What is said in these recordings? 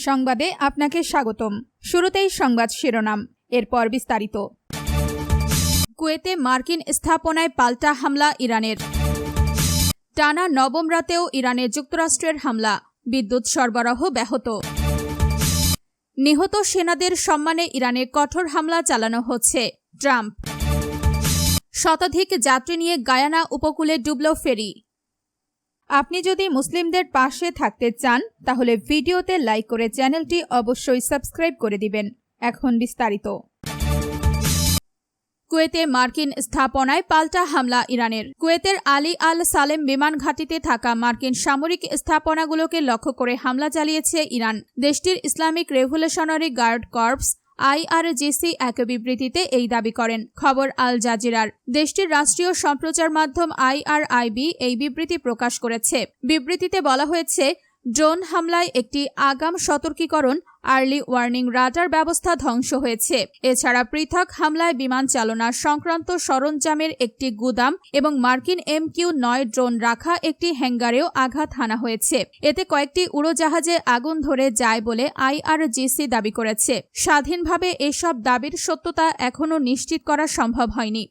সংবাদে আপনাকে স্বাগতম। শুরুতেই সংবাদ শিরোনাম, এরপর বিস্তারিত। কুয়েতে মার্কিন স্থাপনায় পাল্টা হামলা ইরানের। টানা নবম রাতেও ইরানে যুক্তরাষ্ট্রের হামলা, বিদ্যুৎ সরবরাহ ব্যাহত। নিহত সেনাদের সম্মানে ইরানে কঠোর হামলা চালানো হচ্ছে, ট্রাম্প। শতাধিক যাত্রী নিয়ে গায়ানা উপকূলে ডুবল ফেরি। আপনি যদি মুসলিমদের পাশে থাকতে চান তাহলে ভিডিওতে লাইক করে চ্যানেলটি অবশ্যই সাবস্ক্রাইব করে দিবেন। এখন বিস্তারিত। কুয়েতে মার্কিন স্থাপনায় পাল্টা হামলা ইরানের। কুয়েতের আলী আল সালেম বিমান ঘাঁটিতে থাকা মার্কিন সামরিক স্থাপনাগুলোকে লক্ষ্য করে হামলা চালিয়েছে ইরান। দেশটির Islamic revolutionary guard corps IRGC এক বিবৃতিতে এই দাবি করেন। খবর আল জাজিরার। দেশটির রাষ্ট্রীয় সম্প্রচার মাধ্যম IRIB এই বিবৃতি প্রকাশ করেছে। বিবৃতিতে বলা হয়েছে, ড্রোন হামলায় একটি আগাম সতর্কীকরণ আর্লি ওয়ার্নিং রাডার ব্যবস্থা ধ্বংস হয়েছে। এছাড়া পৃথক হামলায় বিমান চালনা সংক্রান্ত সরঞ্জামের একটি গুদাম এবং মার্কিন MQ-9 ড্রোন রাখা একটি হ্যাঙ্গারেও আঘাত হানা হয়েছে। এতে কয়েকটি উড়োজাহাজে আগুন ধরে যায় বলে IRGC দাবি করেছে। স্বাধীনভাবে এসব দাবির সত্যতা এখনও নিশ্চিত করা সম্ভব হয়নি।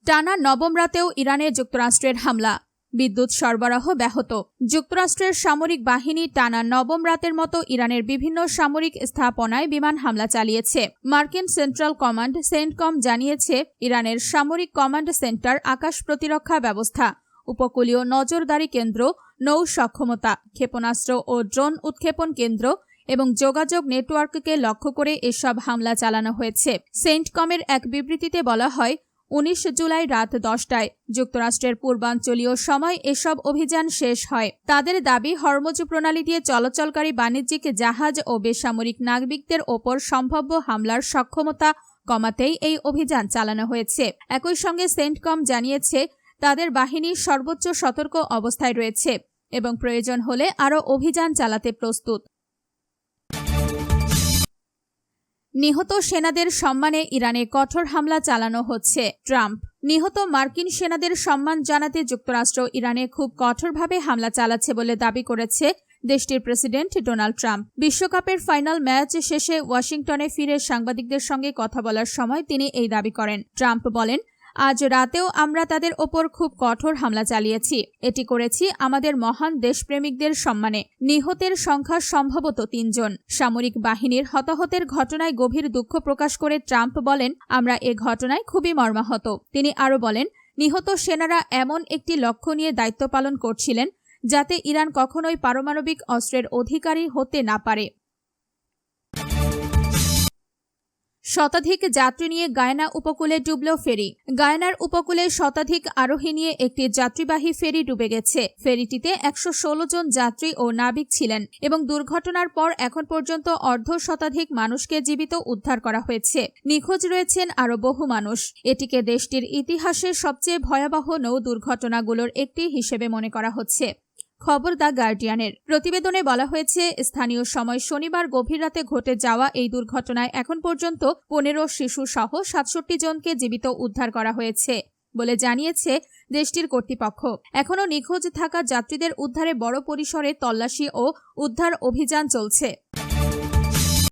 টানা নবম রাতেও ইরানে যুক্তরাষ্ট্রের হামলা, বিদ্যুৎ সরবরাহ ব্যাহত। যুক্তরাষ্ট্রের সামরিক বাহিনী টানা নবম রাতের মতো ইরানের বিভিন্ন সামরিক স্থাপনায় বিমান হামলা চালিয়েছে। মার্কিন সেন্ট্রাল কমান্ড সেন্টকম জানিয়েছে, ইরানের সামরিক কমান্ড সেন্টার, আকাশ প্রতিরক্ষা ব্যবস্থা, উপকূলীয় নজরদারি কেন্দ্র, নৌ সক্ষমতা, ক্ষেপণাস্ত্র ও ড্রোন উৎক্ষেপণ কেন্দ্র এবং যোগাযোগ নেটওয়ার্ককে লক্ষ্য করে এসব হামলা চালানো হয়েছে। সেন্টকমের এক বিবৃতিতে বলা হয়, 19 জুলাই রাত 10টায় যুক্তরাষ্ট্রের পূর্বাঞ্চলীয় সময় এসব অভিযান শেষ হয়। তাদের দাবি, হরমুজ প্রণালী দিয়ে চলাচলকারী বাণিজ্যিক জাহাজ ও বেসামরিক নাগরিকদের ওপর সম্ভাব্য হামলার সক্ষমতা কমাতেই এই অভিযান চালানো হয়েছে। একই সঙ্গে সেন্টকম জানিয়েছে, তাদের বাহিনী সর্বোচ্চ সতর্ক অবস্থায় রয়েছে এবং প্রয়োজন হলে আরও অভিযান চালাতে প্রস্তুত। নিহত সেনাদের সম্মানে ইরানে কঠোর হামলা চালানো হচ্ছে, ট্রাম্প। নিহত মার্কিন সেনাদের সম্মান জানাতে যুক্তরাষ্ট্র ইরানে খুব কঠোরভাবে হামলা চালাচ্ছে বলে দাবি করেছে দেশটির প্রেসিডেন্ট ডোনাল্ড ট্রাম্প। বিশ্বকাপের ফাইনাল ম্যাচ শেষে ওয়াশিংটনে ফিরে সাংবাদিকদের সঙ্গে কথা বলার সময় তিনি এই দাবি করেন। ট্রাম্প বলেন, আজ রাতেও আমরা তাদের ওপর খুব কঠোর হামলা চালিয়েছি। এটি করেছি আমাদের মহান দেশপ্রেমিকদের সম্মানে। নিহতের সংখ্যা সম্ভবত 3 জন। সামরিক বাহিনীর হতাহতের ঘটনায় গভীর দুঃখ প্রকাশ করে ট্রাম্প বলেন, আমরা এ ঘটনায় খুবই মর্মাহত। তিনি আরও বলেন, নিহত সেনারা এমন একটি লক্ষ্য নিয়ে দায়িত্ব পালন করছিলেন যাতে ইরান কখনোই পারমাণবিক অস্ত্রের অধিকারী হতে না পারে। শতাধিক যাত্রী নিয়ে গায়ানা উপকূলে ডুবল ফেরি। গায়ানার উপকূলে শতাধিক আরোহী নিয়ে একটি যাত্রীবাহী ফেরি ডুবে গেছে। ফেরিটিতে 116 জন যাত্রী ও নাবিক ছিলেন এবং দুর্ঘটনার পর এখন পর্যন্ত অর্ধশতাধিক মানুষকে জীবিত উদ্ধার করা হয়েছে। নিখোঁজ রয়েছেন আরও বহু মানুষ। এটিকে দেশটির ইতিহাসে সবচেয়ে ভয়াবহ নৌ দুর্ঘটনাগুলোর একটি হিসেবে মনে করা হচ্ছে। খবর দ্য গার্ডিয়ানের। প্রতিবেদনে বলা হয়েছে, স্থানীয় সময় শনিবার গভীর রাতে ঘটে যাওয়া এই দুর্ঘটনায় এখন পর্যন্ত 15 শিশু সহ 67 জনকে জীবিত উদ্ধার করা হয়েছে বলে জানিয়েছে দেশটির কর্তৃপক্ষ। এখনও নিখোঁজ থাকা যাত্রীদের উদ্ধারে বড় পরিসরে তল্লাশি ও উদ্ধার অভিযান চলছে।